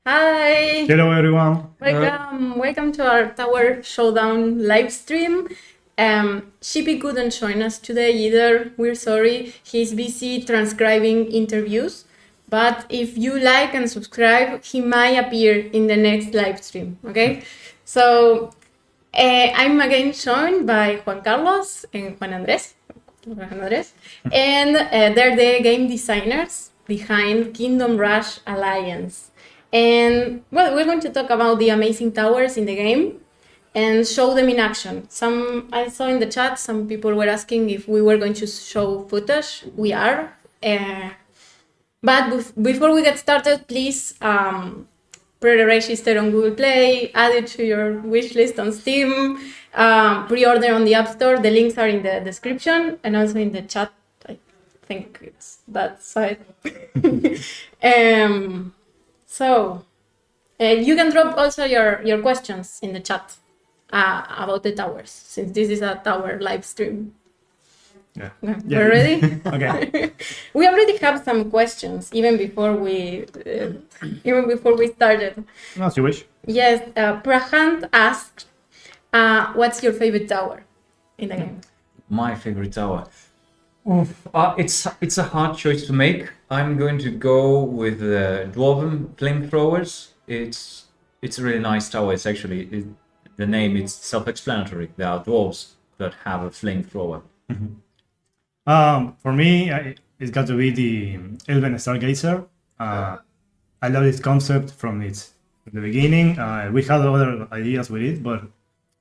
Hi, Hello everyone. welcome to our Tower Showdown live stream. Shippy couldn't join us today either. We're sorry. He's busy transcribing interviews. But if you like and subscribe, he might appear in the next live stream. Okay? So I'm again joined by Juan Carlos and Juan Andrés. And they're the game designers behind Kingdom Rush Alliance. And well, we're going to talk about the amazing towers in the game and show them in action. I saw in the chat some people were asking if we were going to show footage. We are. But before we get started, please pre-register on Google Play, add it to your wish list on Steam, pre-order on the App Store. The links are in the description and also in the chat. I think it's that side. So you can drop also your questions in the chat about the towers, since this is a tower live stream. Yeah. We're ready? Okay. We already have some questions even before we started. As you wish. Yes, Prahant asked, what's your favorite tower in the game? My favorite tower. It's a hard choice to make. I'm going to go with the Dwarven flamethrowers. It's a really nice tower. It's actually the name is self-explanatory. There are dwarves that have a flamethrower. For me, it's got to be the Elven Stargazer. I love this concept from the beginning. We had other ideas with it, but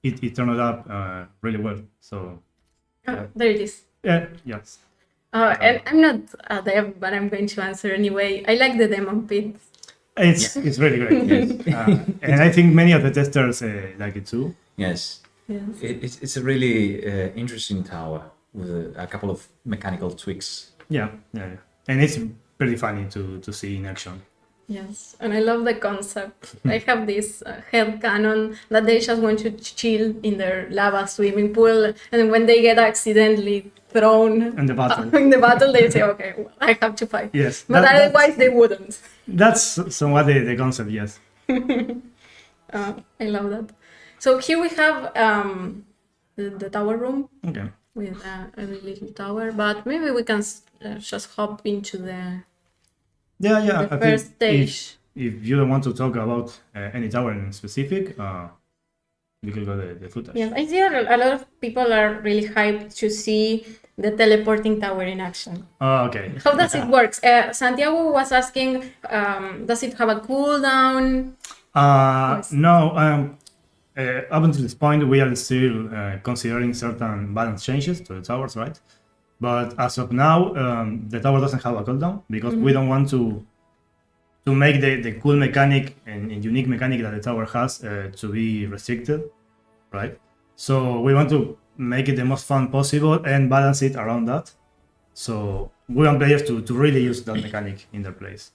it turned out really well. So There it is. yes. And I'm not a dev, but I'm going to answer anyway. I like the demon pit. It's really great. Yes. And I think many of the testers like it too. Yes. It's a really interesting tower with a couple of mechanical tweaks. Yeah. And it's pretty funny to see in action. Yes, and I love the concept. I have this head cannon that they just want to chill in their lava swimming pool, and when they get accidentally thrown In the battle. they say, okay, well, I have to fight. Yes. But otherwise they wouldn't. That's somewhat the concept, yes. I love that. So here we have the tower room Okay. with a little tower, but maybe we can just hop into the Yeah. the I first think stage. if you don't want to talk about any tower in specific, we could go the footage. Yes, I see a lot of people are really hyped to see the teleporting tower in action. Oh, okay. How does it work? Santiago was asking, does it have a cooldown? No. Up until this point, we are still considering certain balance changes to the towers, right? But as of now, the tower doesn't have a cooldown because we don't want to make the cool mechanic and unique mechanic that the tower has to be restricted, right? So we want to make it the most fun possible and balance it around that. So we want players to really use that mechanic in their plays.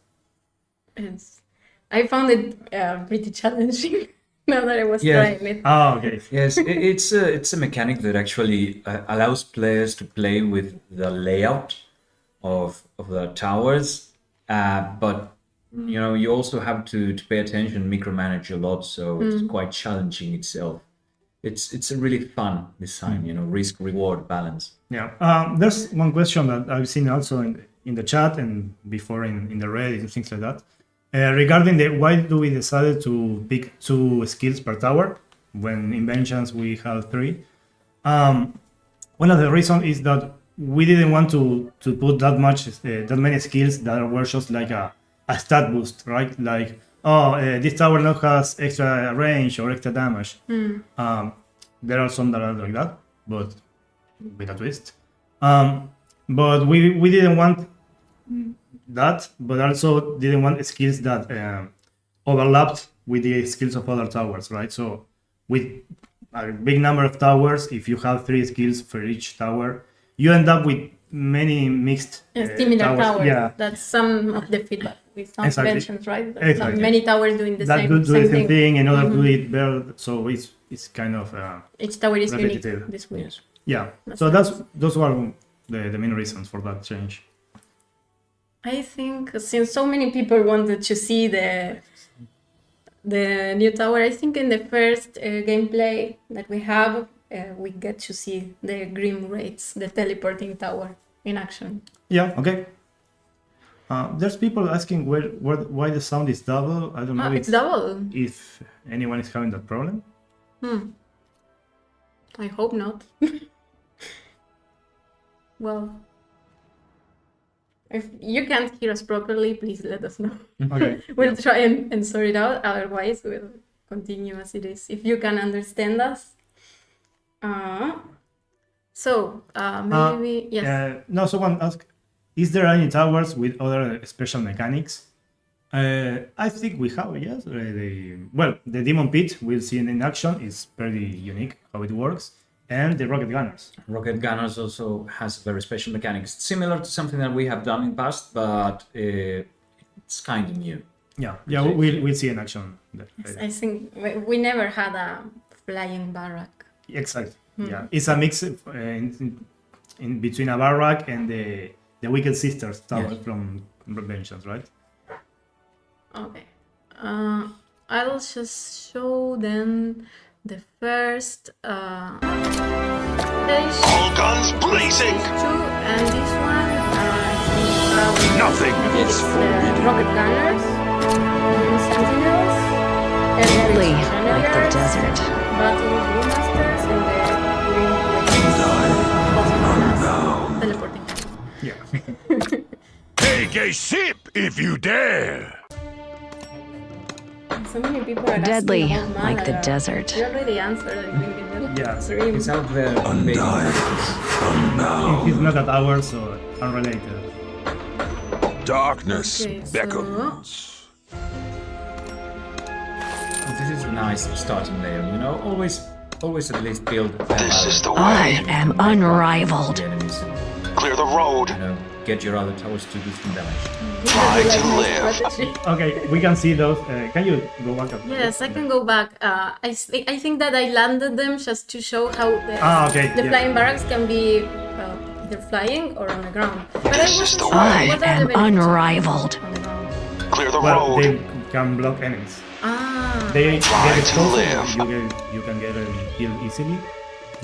I found it pretty challenging now that I was trying it. Oh, okay. Yes, it's a mechanic that actually allows players to play with the layout of the towers, but you also have to pay attention, micromanage a lot, so it's quite challenging itself. It's a really fun design, risk-reward balance. Yeah. There's one question that I've seen also in the chat and before in the Reddit and things like that. Regarding why do we decided to pick 2 skills per tower when inventions we have 3? One of the reasons is that we didn't want to put that many skills that were just like a stat boost, right? Like, this tower now has extra range or extra damage. There are some that are like that, but with a twist. But we didn't want that, but also didn't want skills that overlapped with the skills of other towers, right? So with a big number of towers, if you have 3 skills for each tower, you end up with many mixed Similar towers. Yeah, That's some of the feedback with some Exactly. inventions, right? That Exactly. Many towers doing the that same, do the same thing and other do Mhm. it better. So it's kind of Each tower is repetitive. unique this way. Yes. yeah. That's So nice. those were the main reasons for that change. I think since so many people wanted to see the new tower. I think in the first gameplay that we have, we get to see the Grim Wraiths, the teleporting tower, in action. Yeah, okay. There's people asking why the sound is double. I don't know It's double. if anyone is having that problem. I hope not. Well, if you can't hear us properly, please let us know. Okay. We'll try and sort it out. Otherwise, we'll continue as it is. If you can understand us. Maybe yes. No, someone asked, is there any towers with other special mechanics? I think we have, yes. The Demon Pit we'll see in action is pretty unique how it works. And the Rocket Gunners. Rocket Gunners also has very special mechanics, similar to something that we have done in past, but it's kind of new. Yeah, we'll see in action. Yes, I think we never had a flying barrack. Exactly. Yeah, it's a mix in between a barrack and the Wicked Sisters tower from Revengeance, right? Okay. I'll just show them the first All guns blazing! two, and this one Nothing is the Rocket Gunners, Sentinels, Deadly, like the Generators, desert. Battle Brewmasters, and the Teleporting. Yeah. Take a sip if you dare! So many people are Deadly, asking about like the Malaga. desert. You already answered, I think, in the Yeah. stream. It's out there. He's not at ours, so unrelated. Darkness Okay, so- beckons. This is a nice starting layer, you know. Always at least build. This is the I way. am unrivaled. The enemies and, Clear the road. you know, get your other towers to do some damage. Try to my live. strategy. Okay, we can see those. Can you go back up? Yes, I can go back. I think that I landed them just to show how Okay, the yeah. flying barracks can be either flying or on the ground. But I This is wasn't the sure I what are the am benefits unrivaled. on the ground. Clear the Well, road. they can block enemies. They Try get to exposed, live. you can get them killed easily,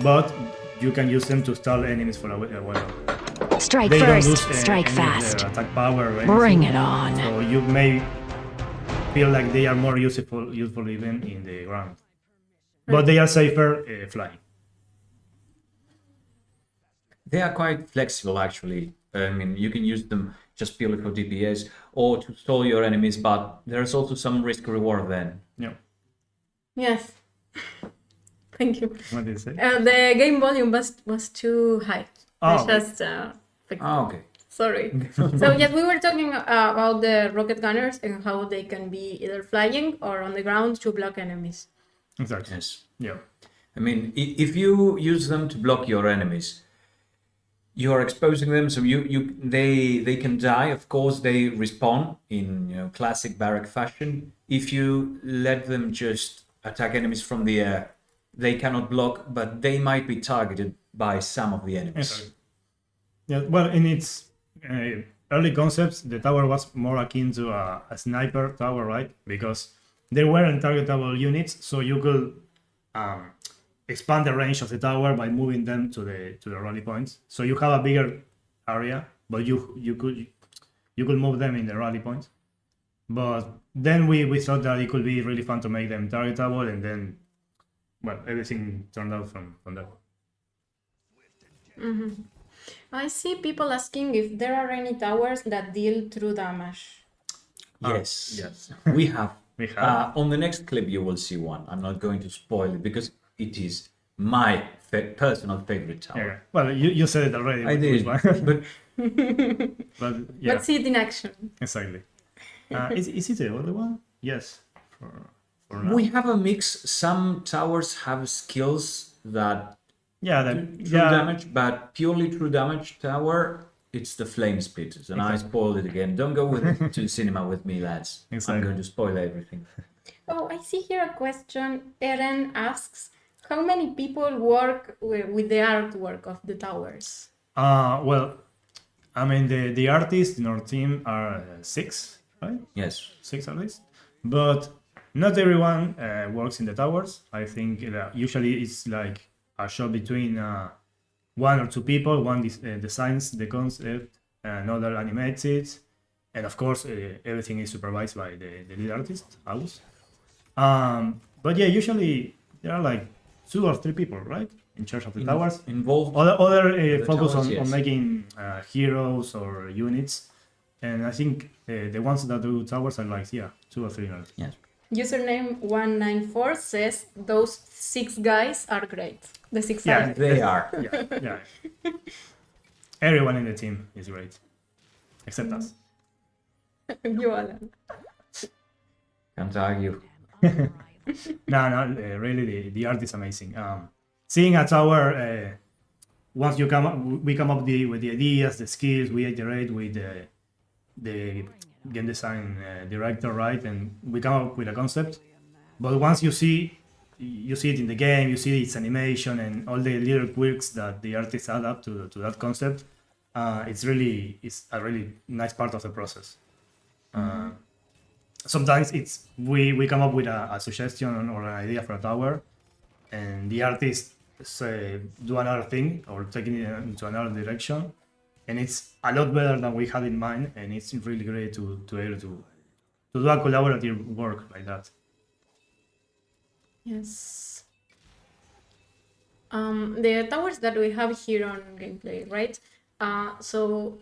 but you can use them to stall enemies for a while. Strike They don't first, lose strike any of fast. their attack power or anything. Bring it on. So you may feel like they are more useful even in the ground, but they are safer flying. They are quite flexible, actually. I mean, you can use them just purely for DPS or to stall your enemies, but there's also some risk reward then. Yeah. Yes. Thank you. What did you say? The game volume was too high. I Oh. just fixed it. Okay. Sorry. So yes, we were talking about the rocket gunners and how they can be either flying or on the ground to block enemies. Exactly. Yes. Yeah. I mean, if you use them to block your enemies, you are exposing them, so they can die. Of course, they respawn in classic barrack fashion. If you let them just attack enemies from the air, they cannot block, but they might be targeted by some of the enemies. Exactly. Yeah. Well, in its early concepts, the tower was more akin to a sniper tower, right? Because there weren't targetable units, so you could expand the range of the tower by moving them to the rally points. So you have a bigger area, but you could move them in the rally points. But then we thought that it could be really fun to make them targetable, and then well, everything turned out from that. I see people asking if there are any towers that deal true damage. Yes. Yes. We have. We have. On the next clip, you will see one. I'm not going to spoil it because it is my personal favorite tower. Yeah. Well, you said it already. I did, but but yeah, Let's see it in action. exactly. Is it the other one? Yes. For now. we have a mix. Some towers have skills that Yeah. true damage, but purely true damage tower, it's the flame splitters. And I spoiled it again. Don't go to the cinema with me, lads. Exactly. I'm going to spoil everything. Oh, I see here a question. Eren asks, how many people work with the artwork of the towers? Well, I mean the artists in our team are 6, right? Yes. 6 artists, but Not everyone works in the towers. I think usually it's like a show between one or two people. One designs the concept, another animates it, and of course everything is supervised by the lead artist, Aus. But yeah, usually there are like 2 or 3 people, right, in charge of the towers. Involved. Other the focus towers, on yes. making heroes or units, and I think the ones that do towers are like 2 or 3. Yes. Username 194 says those 6 guys are great. The 6 Yeah, artists. They are. Yeah. Everyone in the team is great, except us. You, Alan. Can't argue. No, really, the art is amazing. Seeing a tower, once we come up with the ideas, the skills, we iterate with the game design director, right, and we come up with a concept. But once you see it in the game, you see its animation and all the little quirks that the artists add up to that concept. It's a really nice part of the process. Sometimes we come up with a suggestion or an idea for a tower, and the artists do another thing or take it into another direction, and it's a lot better than we had in mind, and it's really great to be able to do a collaborative work like that. Yes. The towers that we have here on gameplay, right? So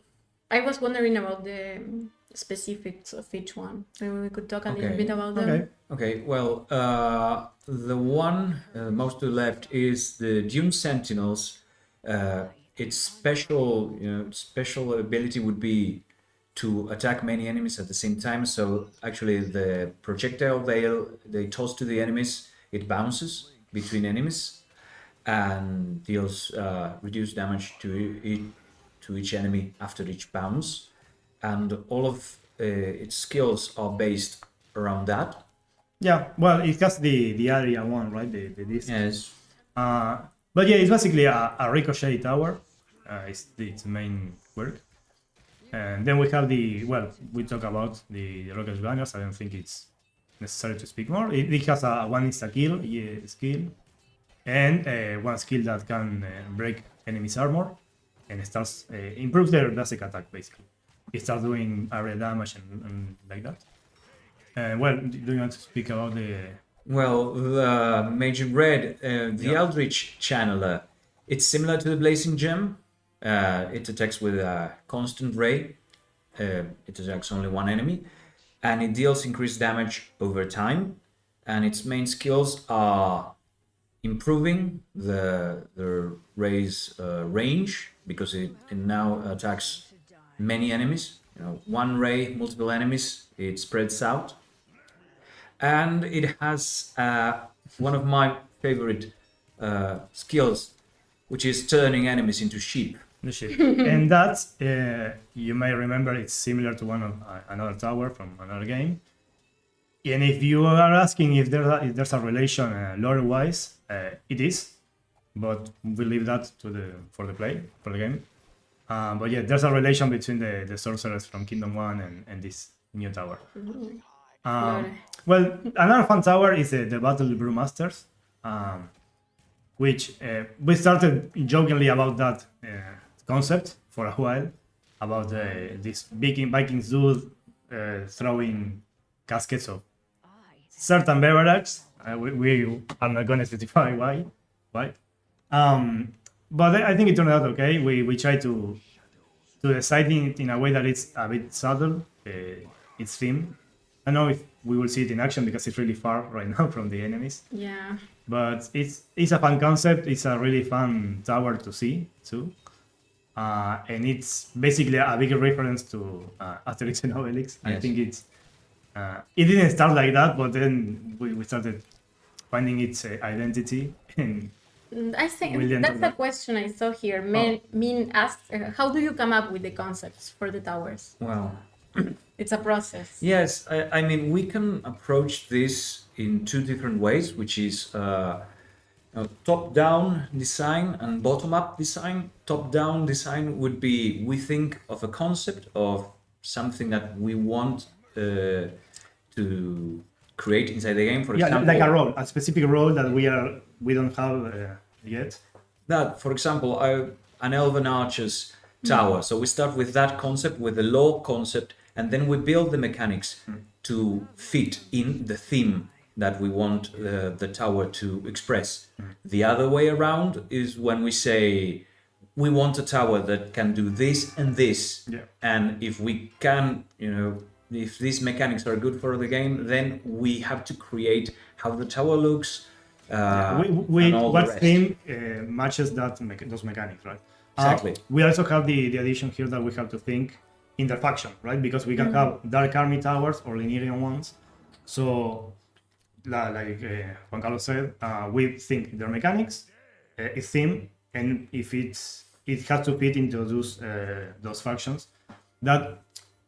I was wondering about the specifics of each one. Maybe we could talk a little Okay. bit about them. Okay. Okay, well, the one most to the left is the Dune Sentinels. Its special ability would be to attack many enemies at the same time. So actually, the projectile they toss to the enemies, it bounces between enemies and deals reduced damage to each enemy after each bounce. And all of its skills are based around that. Yeah, well, it has the area one, right? The disc. Yes. But yeah, it's basically a ricochet tower. It's its main quirk. And then we have we talk about the rocket gunners. I don't think it's necessary to speak more. It has a one insta-kill skill, and one skill that can break enemies' armor, and starts improves their basic attack, basically. It starts doing area damage and like that. Do you want to speak about the... Well, the Mage in Red, the Eldritch Channeler, it's similar to the Blazing Gem. It attacks with a constant ray. It attacks only one enemy, and it deals increased damage over time. And its main skills are improving the ray's range, because it now attacks many enemies. One ray, multiple enemies. It spreads out. And it has one of my favorite skills, which is turning enemies into sheep. The ship. And that's, you may remember, it's similar to another tower from another game. And if you are asking if there's a relation lore-wise, it is, but we leave that for the game. But yeah, there's a relation between the sorcerers from Kingdom 1 and this new tower. Well, another fun tower is the Battle Brewmasters, which we started jokingly about that concept for a while, about this Vikings dude throwing caskets of certain beverages. We are not going to specify why. But I think it turned out okay. We try to decide it in a way that it's a bit subtle, its theme. I don't know if we will see it in action because it's really far right now from the enemies. Yeah. But it's a fun concept. It's a really fun tower to see too. And it's basically a big reference to Asterix and Obelix. I Yes. think it didn't start like that, but then we started finding its identity. And I think William that's took the that. question I saw here. Min asked, how do you come up with the concepts for the towers? Wow. It's a process. Yes, I mean, we can approach this in two different ways, which is top-down design and bottom-up design. Top-down design would be, we think of a concept of something that we want to create inside the game. For Yeah, example, like a role, a specific role that we don't have yet. that, for example, an elven archer's tower. So we start with that concept, with the lore concept, and then we build the mechanics to fit in the theme that we want the tower to express. The other way around is when we say we want a tower that can do this and this, Yeah. and if we can, if these mechanics are good for the game, then we have to create how the tower looks. We and all the what rest. theme matches those mechanics, right? Exactly. We also have the addition here that we have to think in the faction, right? Because we can have Dark Army towers or Linearian ones. So, like Juan Carlos said, we think their mechanics, its theme, and if it has to fit into those factions. That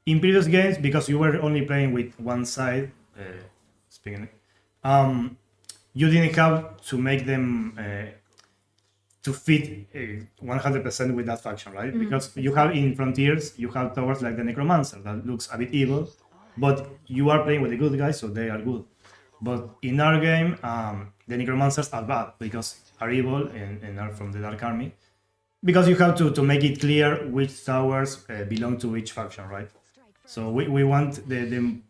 in previous games, because you were only playing with one side, speaking, you didn't have to make them to fit 100% with that faction, right? Because you have in Frontiers, you have towers like the Necromancer that looks a bit evil, but you are playing with the good guys, so they are good. But in our game, the Necromancers are bad because are evil and are from the Dark Army. Because you have to make it clear which towers belong to which faction, right? So we want the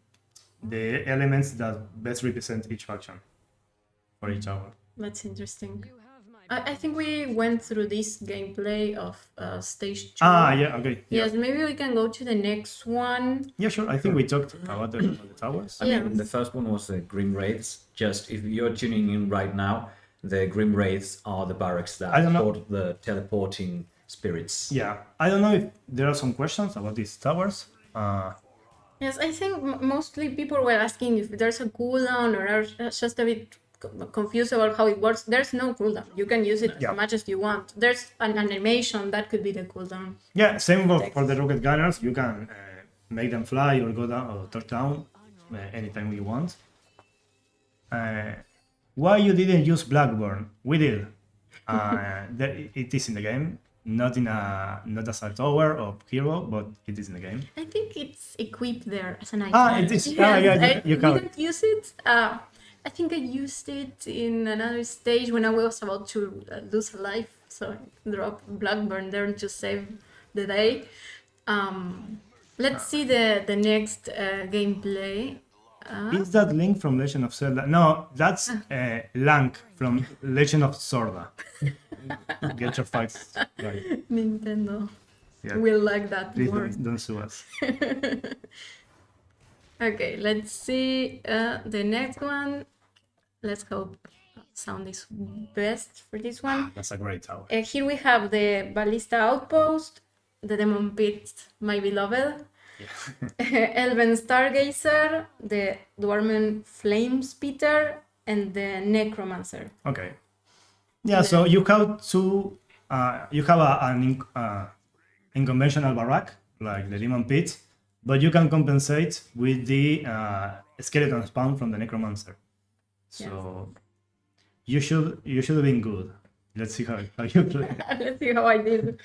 elements that best represent each faction for each tower. That's interesting. I think we went through this gameplay of stage 2. Yeah, okay. Yes, maybe we can go to the next one. Yeah, sure. I think we talked about the towers. I mean, the first one was the Grim Wraiths. Just if you're tuning in right now, the Grim Wraiths are the barracks that I don't know. support the teleporting spirits. Yeah, I don't know if there are some questions about these towers. Yes, I think mostly people were asking if there's a cooldown or are just a bit confused about how it works. There's no cooldown. You can use it Yeah. as much as you want. There's an animation that could be the cooldown. Yeah, same for the rocket gunners. You can make them fly or go down or touch down anytime you want. Why you didn't use Blackburn? We did. It is in the game, not as a tower or hero, but it is in the game. I think it's equipped there as an item. It is. Yes, You I can. didn't use it. I think I used it in another stage when I was about to lose a life. So I dropped Blackburn there to save the day. Let's see the next gameplay. Is that Link from Legend of Zelda? No, that's Lank from Legend of Zorda. Get your facts right. Nintendo Yeah. will like that Please more. don't sue us. Okay, let's see the next one. Let's hope sound is best for this one. That's a great tower. Here we have the Ballista Outpost, the Demon Pit, My Beloved, Elven Stargazer, the Dwarven Flame Spitter, and the Necromancer. Okay. Yeah, so you have two. You have an unconventional barrack like the Demon Pit, but you can compensate with the skeleton spawn from the Necromancer. So you should have been good. Let's see how you play. Let's see how I did.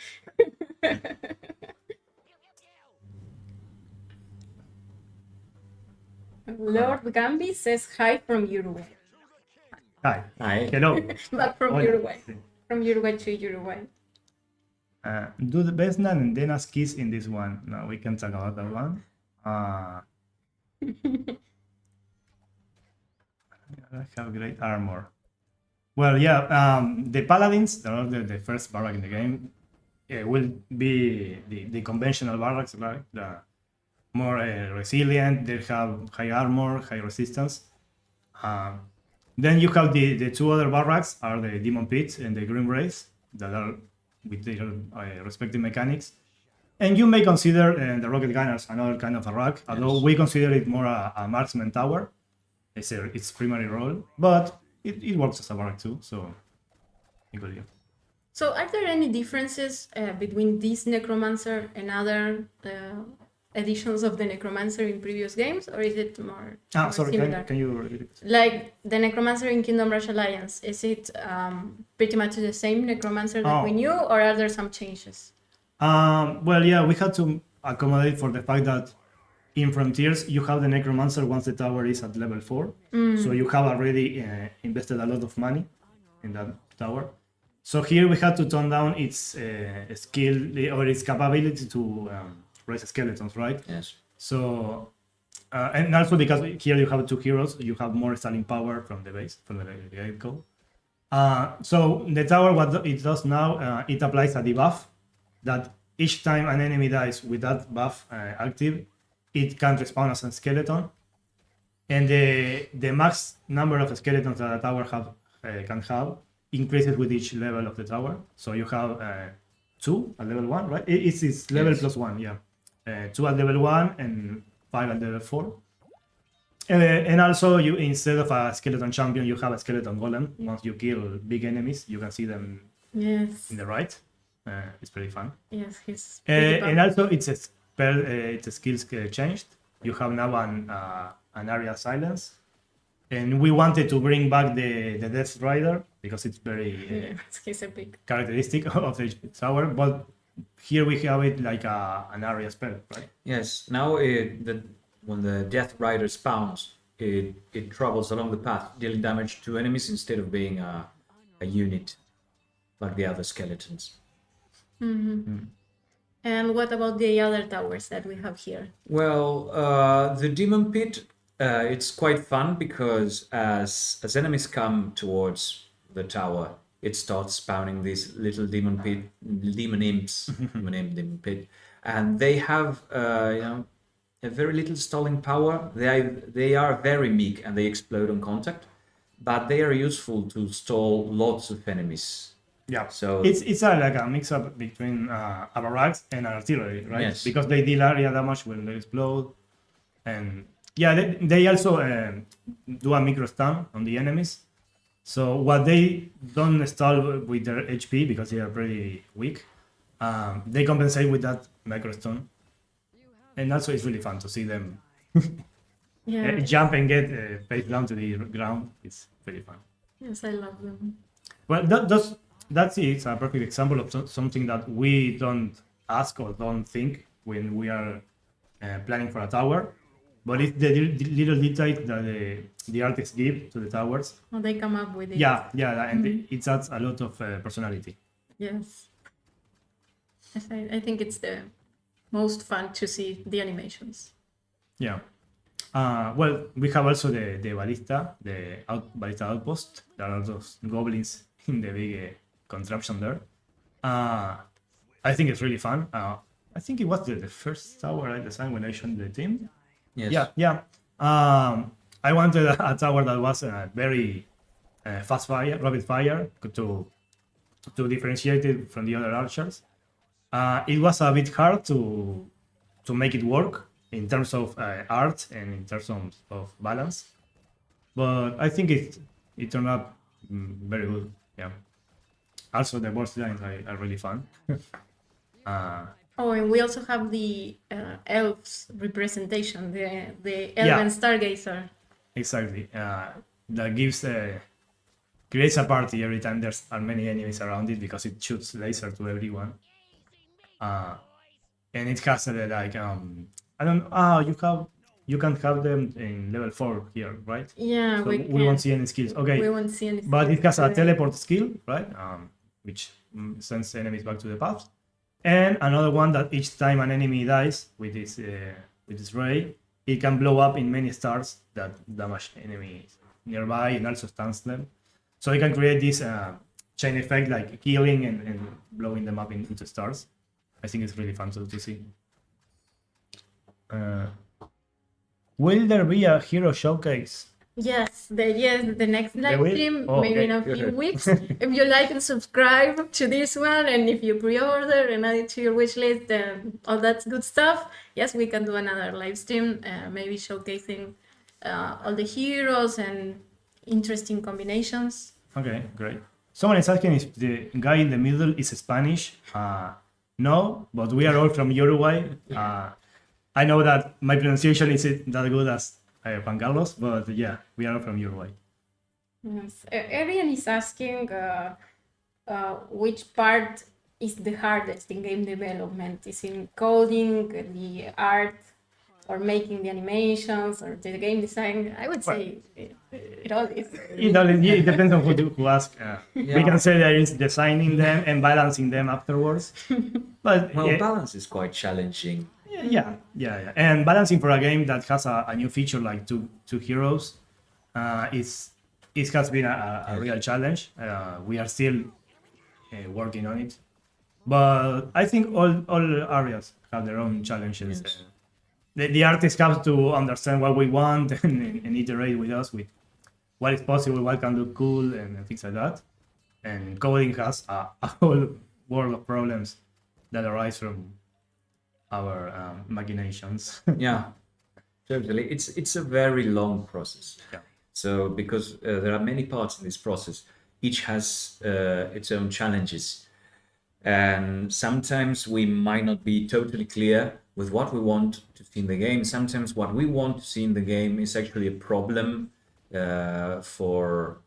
Lord Gambi says hi from Uruguay. Hi. Hi. Hello. Back from Hola. Uruguay. From Uruguay to Uruguay. Do the Besnan and Dena's kiss in this one. No, we can talk about that one. I have great armor. Well, yeah, the paladins, that are the first barrack in the game, will be the conventional barracks, right? The more resilient, they have high armor, high resistance. Then you have the two other barracks are the Demon Pit and the Grim Wraiths that are with their respective mechanics. And you may consider the Rocket Gunners another kind of a rack, although we consider it more a marksman tower. It's its primary role, but it works as a barrack too, so equally. So, are there any differences between this Necromancer and other editions of the Necromancer in previous games, or is it more Sorry, similar? can you repeat it? Like the Necromancer in Kingdom Rush Alliance, is it pretty much the same Necromancer that we knew, or are there some changes? Well, yeah, we had to accommodate for the fact that in Frontiers, you have the Necromancer once the tower is at level 4. So you have already invested a lot of money in that tower. So here we had to tone down its skill or its capability to raise skeletons, right? Yes. So, and also because here you have 2 heroes, you have more stalling power from the base, from the get-go. So the tower, what it does now, it applies a debuff that each time an enemy dies with that buff active, it can respawn as a skeleton. And the max number of skeletons that a tower can have increases with each level of the tower. So you have 2 at level 1, right? It's level Yes. plus 1, yeah. 2 at level 1 and 5 at level 4. And also, you instead of a skeleton champion, you have a skeleton golem. Once you kill big enemies, you can see them Yes. in the right. It's pretty fun. Yes, he's pretty And buff. also, it's a spell. It's a skills changed. You have now an area silence, and we wanted to bring back the Death Rider because it's very Yes, he's a big. characteristic of the tower. But here we have it like an area spell, right? Yes. Now, when the Death Rider spawns, it travels along the path, dealing damage to enemies instead of being a unit like the other skeletons. And what about the other towers that we have here? Well, the Demon Pit, it's quite fun because as enemies come towards the tower, it starts spawning these little demon imps, demon pit, and they have a very little stalling power. They are very meek and they explode on contact, but they are useful to stall lots of enemies. Yeah. So It's like a mix up between a barracks and an artillery, right? Yes. Because they deal area damage when they explode, and yeah, they also do a micro stun on the enemies. So what they don't stall with their HP because they are pretty weak, they compensate with that micro stun, and also it's really fun to see them Yeah. jump and get face down to the ground. It's pretty fun. Yes, I love them. Well, that's it's a perfect example of something that we don't ask or don't think when we are planning for a tower, but it's the little details that the artists give to the towers. Oh, they come up with it. Yeah, and it adds a lot of personality. Yes. Yes, I think it's the most fun to see the animations. Yeah. Well, we have also the ballista, ballista outpost. There are those goblins in the big contraption there. I think it's really fun. I think it was the first tower I designed when I joined the team. yes. Yeah. I wanted a tower that was very fast fire, rapid fire, to differentiate it from the other archers. It was a bit hard to make it work in terms of art and in terms of balance, but I think it turned out very good. Yeah. Also, the boss lines are really fun. Oh, and we also have the elves representation, the elven stargazer. Exactly. That creates a party every time there's are many enemies around it because it shoots laser to everyone. And it has you can have them in level 4 here, right? Yeah, So we can. won't see any skills. Okay. We won't see any. But it has a skills today. teleport skill, right? Which sends enemies back to the path. And another one that each time an enemy dies with this ray, it can blow up in many stars that damage enemies nearby and also stuns them. So it can create this chain effect, like killing and blowing them up into stars. I think it's really fun to see. Will there be a hero showcase? Yes, the next live will? stream, Oh, maybe in a okay. few weeks. If you like and subscribe to this one, and if you pre-order and add it to your wish list and all that good stuff, yes, we can do another live stream, maybe showcasing all the heroes and interesting combinations. Okay, great. Someone is asking if the guy in the middle is Spanish. No, but we are all from Uruguay. I know that my pronunciation isn't that good as Juan Carlos, but yeah, we are all from Uruguay. Yes. Arian is asking which part is the hardest in game development? Is in coding, the art, or making the animations or the game design. I would say it all is. It depends on who ask. We Yeah. can say there is designing them and balancing them afterwards. But Well, yeah, balance is quite challenging. yeah. And balancing for a game that has a new feature like two heroes, it has been a real challenge. We are still working on it, but I think all areas have their own challenges. Yes. The artists have to understand what we want and iterate with us with what is possible, what can look cool, and things like that. And coding has a whole world of problems that arise from our machinations. Yeah, totally. It's a very long process. Yeah. So because there are many parts in this process, each has its own challenges, and sometimes we might not be totally clear with what we want to see in the game. Sometimes what we want to see in the game is actually a problem for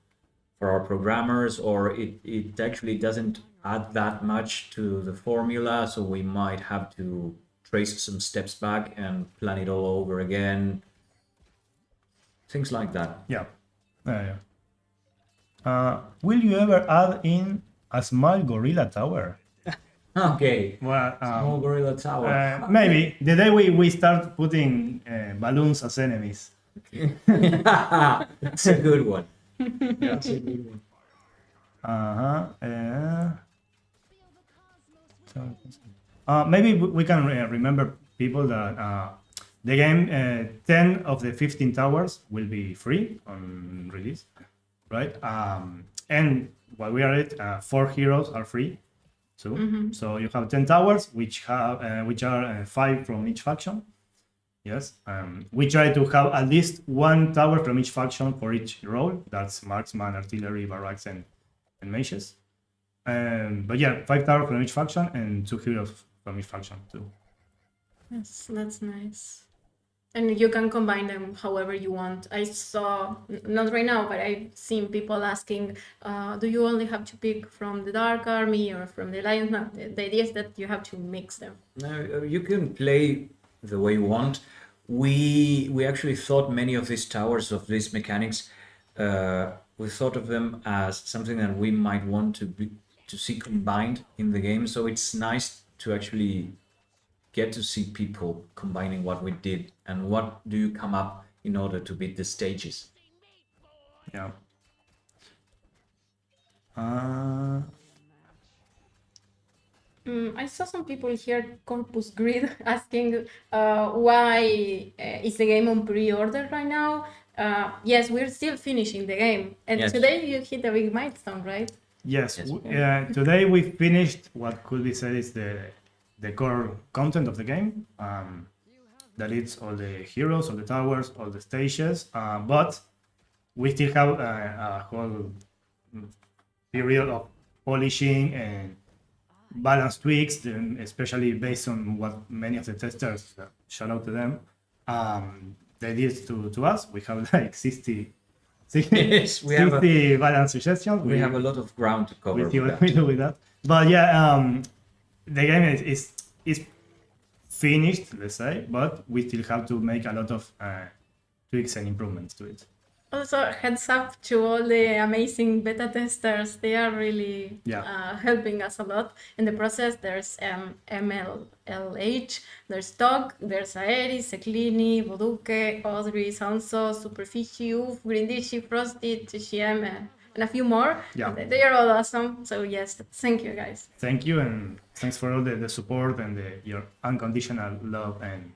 our programmers, or it actually doesn't add that much to the formula, so we might have to trace some steps back and plan it all over again. Things like that. Yeah. Will you ever add in a small gorilla tower? Okay. Well, Small gorilla tower. maybe the day we start putting balloons as enemies. That's a good one. That's a good one. Maybe we can remember people that the game 10 of the 15 towers will be free on release, right? And while we are at 4 heroes are free. So you have 10 towers, which are 5 from each faction. Yes, we try to have at least 1 tower from each faction for each role. That's marksman, artillery, barracks, and mages. But yeah, 5 towers from each faction and 2 heroes from each faction too. Yes, that's nice. And you can combine them however you want. I saw, not right now, but I've seen people asking, do you only have to pick from the Dark Army or from the Alliance? No, the idea is that you have to mix them. No, you can play the way you want. We actually thought many of these towers, of these mechanics, we thought of them as something that we might want to see combined in the game. So it's nice to actually get to see people combining what we did and what do you come up in order to beat the stages. Yeah. I saw some people here, Corpus Grid, asking why is the game on pre-order right now? Yes, we're still finishing the game. And Yes. today you hit a big milestone, right? Yes. Yes. Today we finished what could be said is the core content of the game. That is all the heroes, all the towers, all the stages. But we still have a whole period of polishing and balance tweaks, especially based on what many of the testers, shout out to them, they did to us. We have like 60 Yes, we have 60 balance suggestions. We have a lot of ground to cover. We see with what that. we do with that. But yeah, the game is finished, let's say, but we still have to make a lot of tweaks and improvements to it. Also, heads up to all the amazing beta testers. They are really helping us a lot in the process. There's MLLH, there's Tog, there's Aeris, Eklini, Boduke, Audrey, Sanso, Superfici, Uf, Grindici, Frosty, TCM, and a few more. Yeah. They are all awesome. So yes, thank you guys. Thank you, and thanks for all the support and your unconditional love and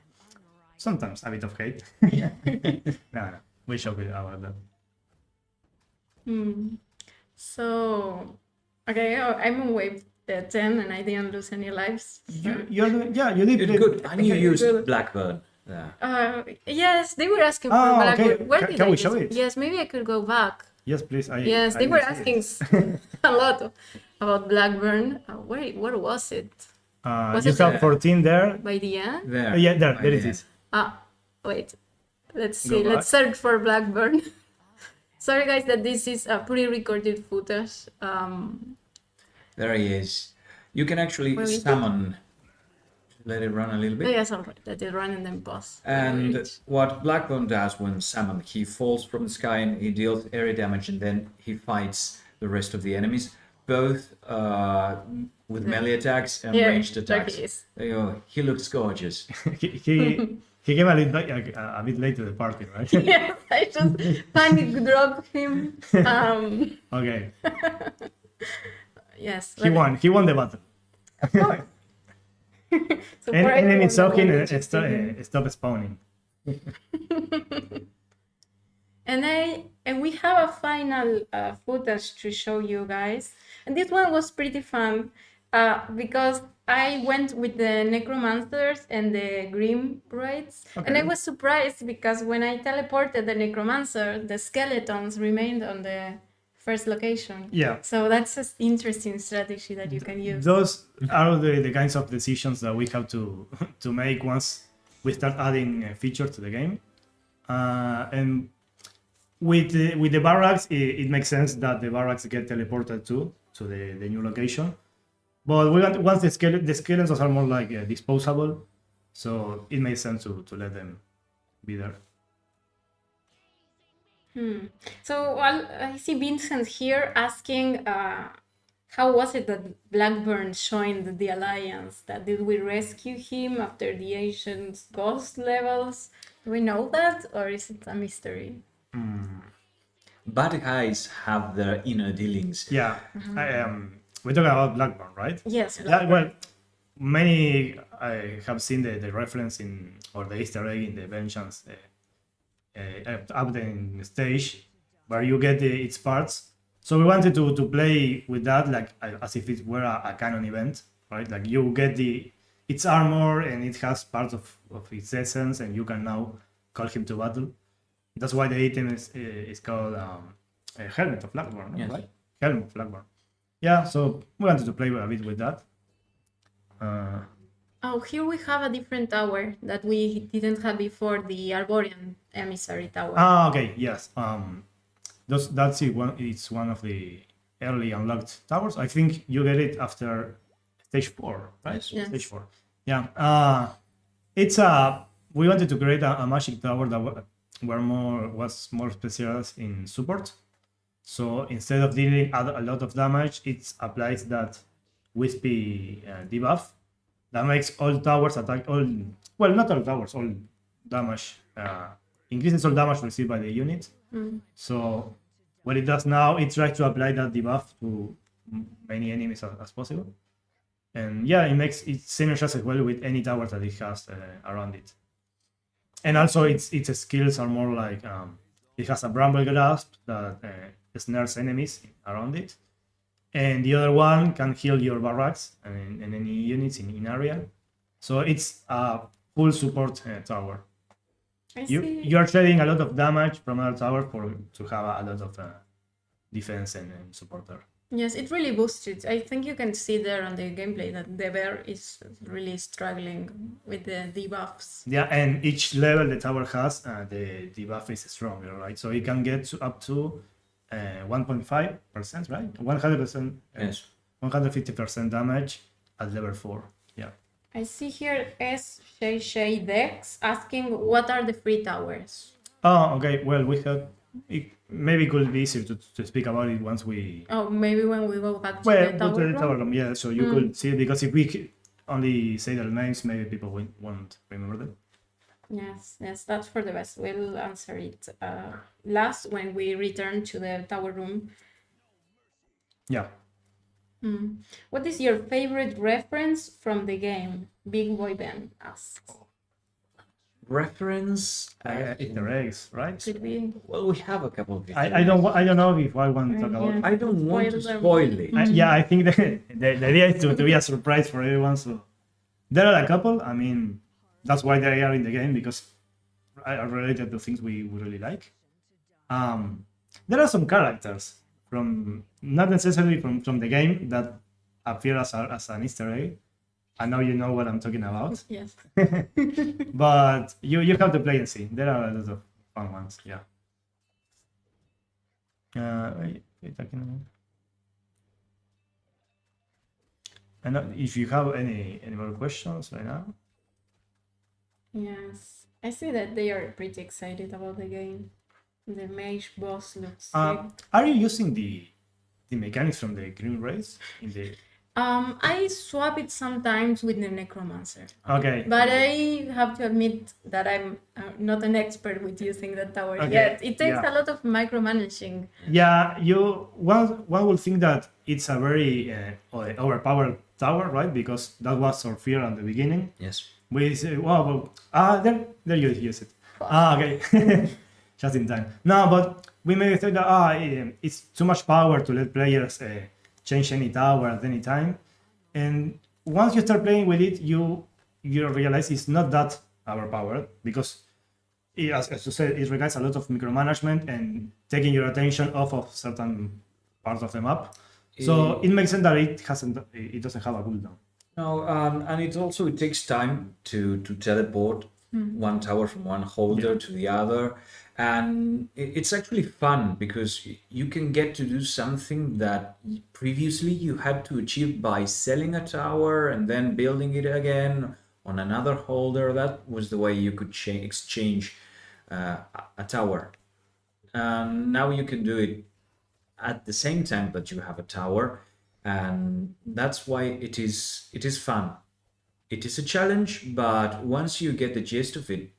sometimes a bit of hate. No, we should be about that. So, okay, I'm on wave 10 and I didn't lose any lives. You did It's play- good. And you used Good. Blackburn. Yeah. Yes, they were asking for Oh, Blackburn. okay. Where Can did I we use show it? it? Yes, maybe I could go back. Yes, please. Yes, I they were did see asking it. a lot about Blackburn. Wait, what was it? Was You it have 14 there. by the end? There. Yeah, there Right it there. is. Wait. Let's Go see. back. Let's search for Blackburn. Sorry, guys, that this is a pre-recorded footage. There he is. You can actually Where is it? summon let it run a little bit. Yes, alright. Let it run and then pause. And what Blackburn does when summoned, he falls from the sky and he deals area damage, and then he fights the rest of the enemies, both with melee attacks and ranged there attacks. he is. There you go. He looks gorgeous. he came a bit late to the party, right? Yes, I just panic dropped him. Okay. Yes. He won. He won the battle. So And for enemy everyone that talking wanted and to see him. stop spawning. And we have a final footage to show you guys, and this one was pretty fun because I went with the Necromancers and the Grim Brides, and I was surprised because when I teleported the Necromancer, the skeletons remained on the first location. Yeah. So that's an interesting strategy that you can use. Those are the kinds of decisions that we have to make once we start adding features to the game. And with the barracks, it makes sense that the barracks get teleported to the new location. But once the skeletons are more like disposable, so it makes sense to let them be there. So I see Vincent here asking, how was it that Blackburn joined the Alliance? That did we rescue him after the ancient ghost levels? Do we know that, or is it a mystery? Bad guys have their inner dealings. Yeah. We're talking about Blackburn, right? Yes. Yeah, well, many have seen the reference or the Easter egg in the Vengeance updating stage, where you get its parts. So we wanted to play with that like as if it were a canon event, right? Like you get its armor and it has parts of its essence, and you can now call him to battle. That's why the item is called Helmet of Blackburn, no? Yes. Right? Helmet of Blackburn. Yeah, so we wanted to play a bit with that. Oh, here we have a different tower that we didn't have before, the Arborian Emissary Tower. Okay, yes. That's it. It's one of the early unlocked towers. I think you get it after stage 4, right? Yes. Stage 4. Yeah. We wanted to create a magic tower that was more specialized in support. So instead of dealing a lot of damage, it applies that wispy debuff that makes all towers attack not all towers, all damage increases all damage received by the unit. So what it does now, it tries to apply that debuff to many enemies as possible. And yeah, it synergizes as well with any tower that it has around it. And also its skills are more like it has a bramble grasp that snares enemies around it. And the other one can heal your barracks and any units in area. So it's a full support tower. I see. You are trading a lot of damage from other towers to have a lot of defense and support there. Yes, it really boosts it. I think you can see there on the gameplay that the bear is really struggling with the debuffs. Yeah, and each level the tower has, the debuff is stronger, right? So it can get up to 1.5%, right? 100%. Yes. 150% damage at level 4. Yeah. I see here S. Shay Dex asking, what are the free towers? Oh, okay. Well, it maybe could be easier to speak about it once we. Oh, maybe when we go back to Well, the go to the tower tower room? room, yeah. So you could see it, because if we only say their names, maybe people won't remember them. Yes, that's for the best. We'll answer it last when we return to the tower room. Yeah. What is your favorite reference from the game? Big Boy Ben asks. Reference? Easter eggs, right? Could be. Well, we have a couple of I don't know if I want to talk about. Yeah. I don't want to Spoil them. spoil it. Yeah, I think the idea is to be a surprise for everyone. So there are a couple. I mean, that's why they are in the game, because are related to things we really like. There are some characters from not necessarily from the game that appear as an Easter egg. I know you know what I'm talking about, Yes. but you have to play and see. There are a lot of fun ones. Yeah. And if you have any more questions right now. Yes, I see that they are pretty excited about the game. The Mage Boss looks Are you using the mechanics from the Green Race in the? I swap it sometimes with the Necromancer. Okay. But I have to admit that I'm not an expert with using the tower Okay, yet. It takes yeah. a lot of micromanaging. Yeah, one would think that it's a very overpowered tower, right? Because that was our fear at the beginning. Yes. We say, wow, there you use it. Okay, just in time. No, but we may think that it's too much power to let players change any tower at any time. And once you start playing with it, you realize it's not that overpowered because, as you said, it requires a lot of micromanagement and taking your attention off of certain parts of the map. So it makes sense that it doesn't have a cooldown. No, and it takes time to teleport one tower from one holder to the other, and it's actually fun because you can get to do something that previously you had to achieve by selling a tower and then building it again on another holder. That was the way you could exchange a tower. Now you can do it at the same time that you have a tower, and that's why it is fun. It is a challenge, but once you get the gist of it,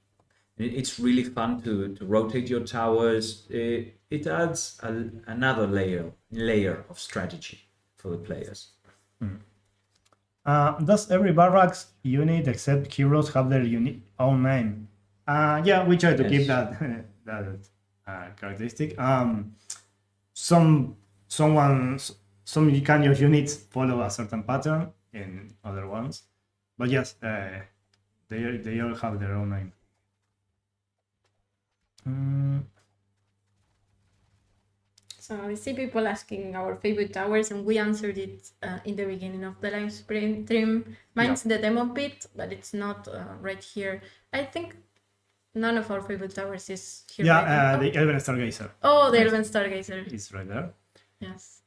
it's really fun to rotate your towers. It adds another layer of strategy for the players. Does every barracks unit except heroes have their own name? Yeah, we try to keep that characteristic. Some kind of units follow a certain pattern in other ones, but yes, they all have their own name. So I see people asking our favorite towers, and we answered it in the beginning of the live stream. Mine's the demo pit, but it's not right here. I think none of our favorite towers is here. Yeah, the Elven Stargazer. Oh, the Elven Stargazer. It's right there. Yes.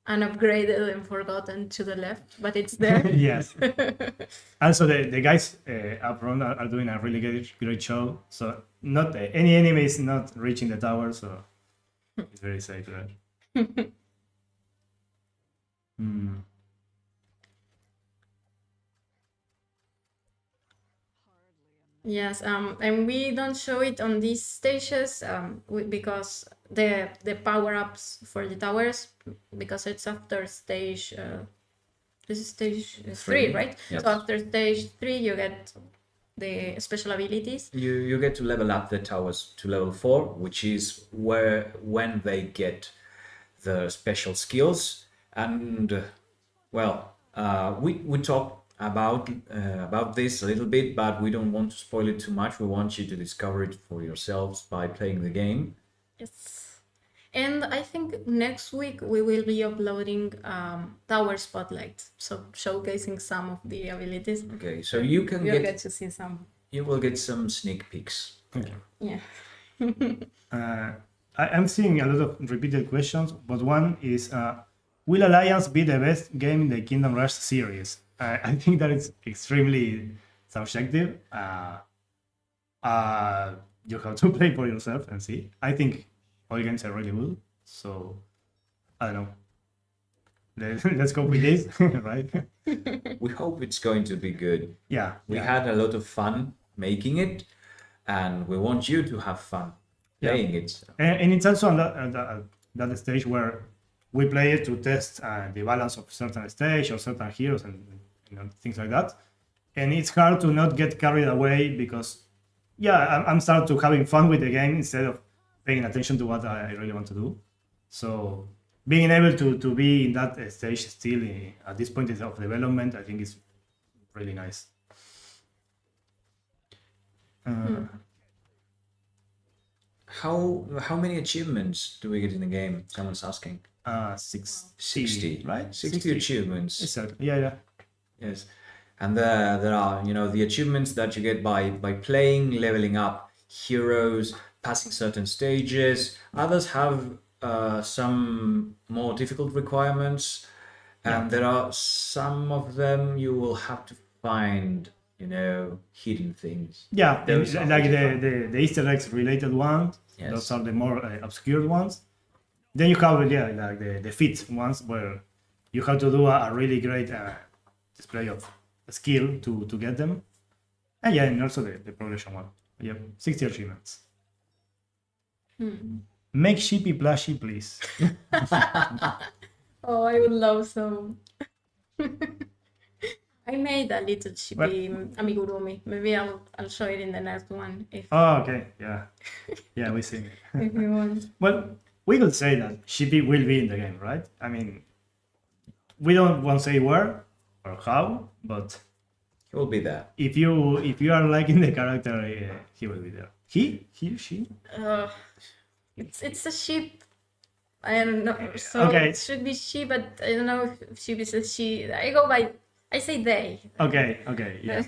Unupgraded and forgotten to the left, but it's there. Yes. Also, the guys up front are doing a really great show. So not any enemy is not reaching the tower, so it's very safe there. Yes, and we don't show it on these stages because the power-ups for the towers, because it's after stage, this is stage 3, right? Yes. So after stage 3 you get the special abilities. You get to level up the towers to level 4, which is when they get the special skills. And we talked about this a little bit, but we don't want to spoil it too much. We want you to discover it for yourselves by playing the game. Yes. And I think next week we will be uploading Tower Spotlight, so showcasing some of the abilities. Okay, so you can You'll get to see some. You will get some sneak peeks. Yeah. I'm seeing a lot of repeated questions, but one is, will Alliance be the best game in the Kingdom Rush series? I think that it's extremely subjective. You have to play for yourself and see. I think all games are really good, so I don't know. Let's go with this, right? We hope it's going to be good. Yeah. We had a lot of fun making it, and we want you to have fun playing it. And it's also on that stage where we play it to test the balance of certain stage or certain heroes and things like that. And it's hard to not get carried away because, I'm starting to having fun with the game instead of paying attention to what I really want to do. So being able to be in that stage still at this point of development, I think is really nice. How many achievements do we get in the game? Someone's asking. 60, right? 60 achievements. Exactly. Yeah. Yes. And there are, the achievements that you get by playing, leveling up heroes, passing certain stages. Others have some more difficult requirements. And there are some of them you will have to find, hidden things. Yeah, Those are like really fun. the Easter eggs related ones. Yes. Those are the more obscure ones. Then you have like the feat ones where you have to do a really great display of skill to get them. And yeah, and also the progression one. Yep, 60 achievements. Make Sheepy plushy, please. Oh, I would love some. I made a little chibi amigurumi. Maybe I'll show it in the next one if Oh, okay, yeah. Yeah, we see. if you want. Well, we could say that Sheepy will be in the game, right? I mean, we don't want to say where or how, but He will be there. if you are liking the character, he will be there. He, she. It's a sheep. I don't know. So Okay. it should be she, but I don't know if she is a she. I say they. Okay, yeah.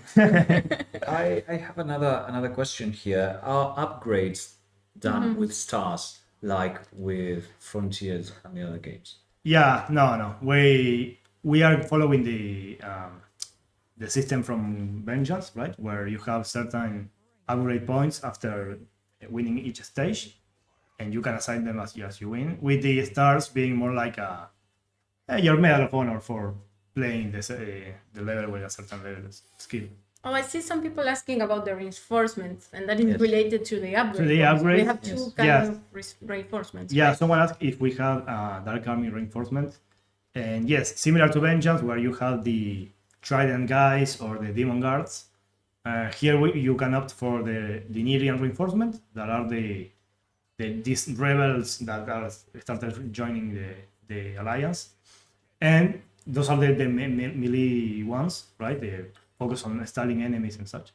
I have another question here. Are upgrades done with stars like with Frontiers and the other games? Yeah, no. We are following the system from Vengeance, right? Where you have certain upgrade points after winning each stage, and you can assign them as you win. With the stars being more like your medal of honor for playing the level with a certain level skill. Oh, I see some people asking about the reinforcements, and that is Yes. related to the upgrade. To the points. upgrade? We have two Yes. kinds Yes. of reinforcements. Yeah, right? someone asked if we have Dark Army reinforcement. And yes, similar to Vengeance, where you have the Trident guys or the Demon Guards. Here you can opt for the Nerian reinforcement, that are these rebels that are started joining the Alliance. And those are the melee ones, right? They focus on stalling enemies and such.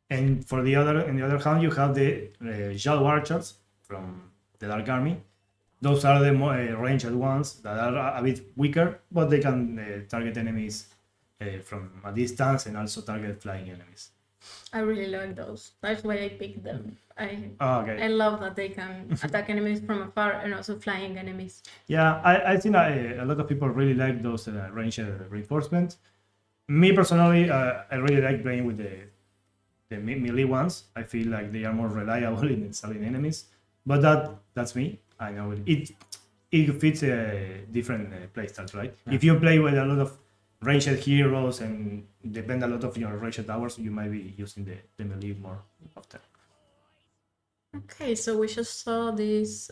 And on the other hand, you have the Shadow Archers from the Dark Army. Those are the more ranged ones that are a bit weaker, but they can target enemies from a distance and also target flying enemies. I really like those. That's why I picked them. I Okay. love that they can attack enemies from afar and also flying enemies. Yeah, I think a lot of people really like those ranged reinforcements. Me personally, I really like playing with the melee ones. I feel like they are more reliable in stalling enemies. But that's me. I know it fits different playstyles, right? Yeah. If you play with a lot of ranged heroes and depend a lot of your ranged towers, you might be using the melee more often. Okay, so we just saw this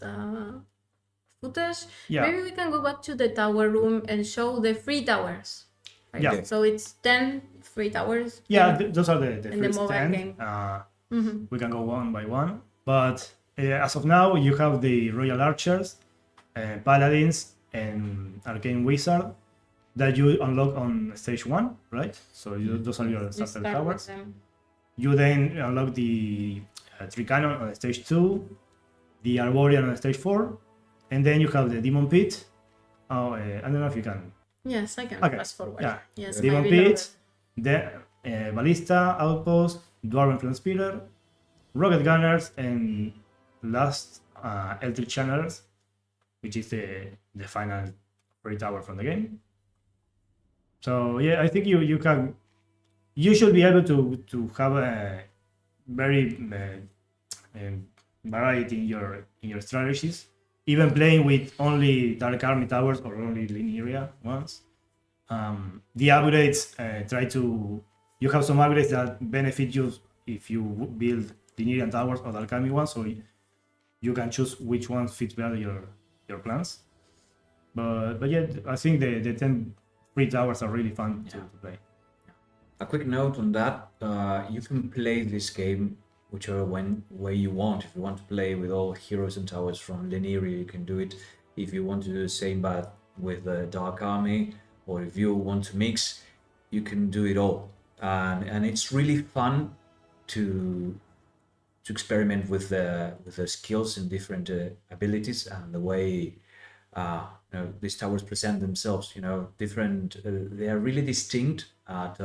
footage. Yeah. Maybe we can go back to the tower room and show the free towers. Right? Yeah. So it's 10 free towers. Yeah, those are the in the first mobile 10. game. We can go one by one. But as of now, you have the Royal Archers, Paladins, and Arcane Wizard that you unlock on stage 1, right? So those are your We starter start with towers. them. You then unlock the Tricanon on stage 2, the Arborian on stage 4, and then you have the Demon Pit. I don't know if you can. Yes, I can Okay, fast forward. yeah. Yes, Demon my Pit, the Ballista, Outpost, Dwarven Flame Speeder, Rocket Gunners, and last Eldritch Channelers, which is the final free tower from the game. So yeah, I think you should be able to have a very variety in your strategies. Even playing with only Dark Army towers or only Linearia ones. The upgrades you have some upgrades that benefit you if you build Linearian towers or Dark Army ones, so you can choose which one fits better your plans. But yeah, I think the 10 free towers are really fun to play. A quick note on that: you can play this game whichever way you want. If you want to play with all heroes and towers from Linearia, you can do it. If you want to do the same but with the Dark Army, or if you want to mix, you can do it all. And it's really fun to experiment with the skills and different abilities and the way these towers present themselves. Different. They are really distinct at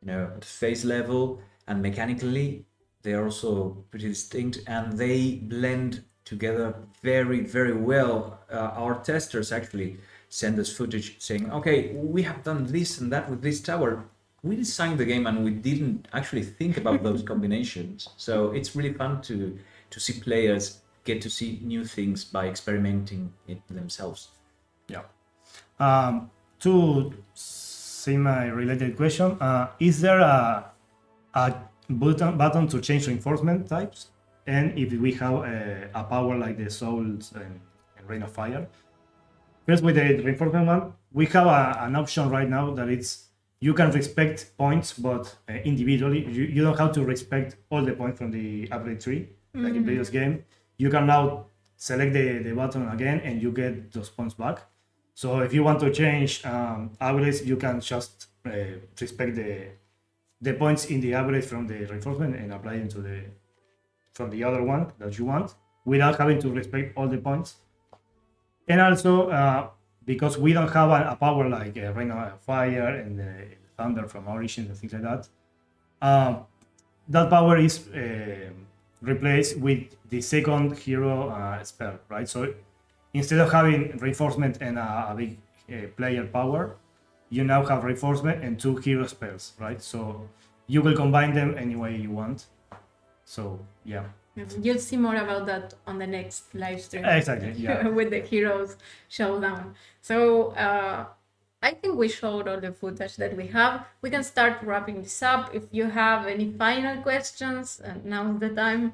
at face level, and mechanically they are also pretty distinct, and they blend together very, very well. Our testers actually send us footage saying, okay, we have done this and that with this tower. We designed the game and we didn't actually think about those combinations. So it's really fun to see players get to see new things by experimenting it themselves. Yeah. To semi-related question, is there a button to change reinforcement types? And if we have a power like the Souls and Rain of Fire? First, with the reinforcement one, we have an option right now that it's you can respect points, but individually. You don't have to respect all the points from the upgrade tree, like in previous game. You can now select the button again and you get those points back. So if you want to change upgrades, you can just respect the points in the upgrade from the reinforcement and apply them to from the other one that you want without having to respect all the points. And also, because we don't have a power like Rain of Fire and Thunder from Origin and things like that, that power is replaced with the second hero spell, right? So instead of having reinforcement and a big player power, you now have reinforcement and 2 hero spells, right? So you will combine them any way you want. So yeah. You'll see more about that on the next live stream. Exactly, yeah. With the Heroes Showdown. So I think we showed all the footage that we have. We can start wrapping this up. If you have any final questions, now's the time.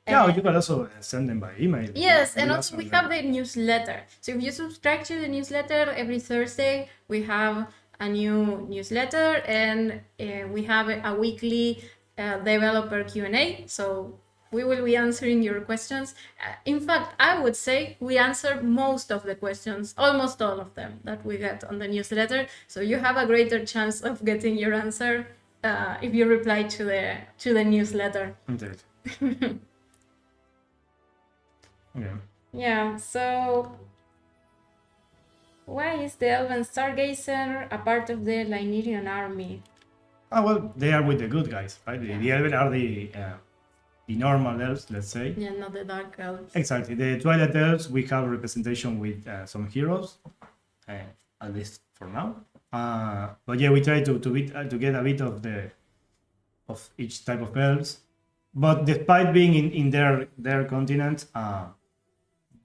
Yeah, you can also send them by email. Yes, and also we have the newsletter. So if you subscribe to the newsletter every Thursday, we have a new newsletter, and we have a weekly developer Q&A. So we will be answering your questions. In fact, I would say we answer most of the questions, almost all of them that we get on the newsletter. So you have a greater chance of getting your answer if you reply to the newsletter. Indeed. Okay. Yeah, so why is the Elven Stargazer a part of the Lynerian army? Oh, well, they are with the good guys, right? The Elven are the normal elves, let's say. Yeah, not the Dark Elves. Exactly. The Twilight elves, we have representation with some heroes, at least for now. But yeah, we try to get a bit of each type of elves. But despite being in their continent,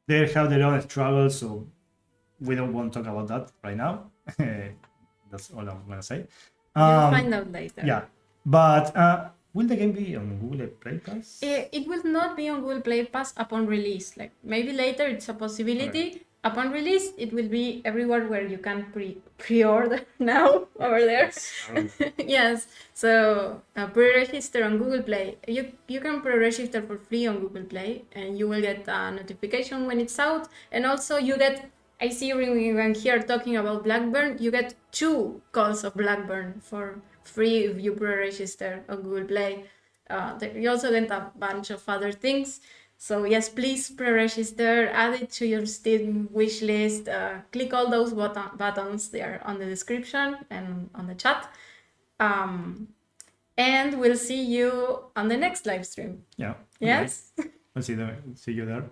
they have their own struggles, so we don't want to talk about that right now. That's all I'm gonna say. You'll find out later. Yeah, but will the game be on Google Play Pass? It will not be on Google Play Pass upon release. Like maybe later, it's a possibility. Right. Upon release, it will be everywhere where you can pre-order now over there. Yes. So pre-register on Google Play. You can pre-register for free on Google Play, and you will get a notification when it's out. And also you get. I see everyone here talking about Blackburn. You get 2 calls of Blackburn for free if you pre-register on Google Play. You also get a bunch of other things. So yes, please pre-register, add it to your Steam wish list, click all those buttons there on the description and on the chat. And we'll see you on the next live stream. Yeah. Yes? Okay. We'll see you there.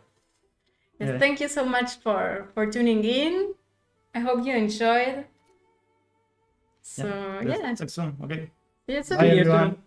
Yes, Yeah. thank you so much for tuning in. I hope you enjoyed. So yeah. That's excellent. Okay. Yes, Bye, everyone.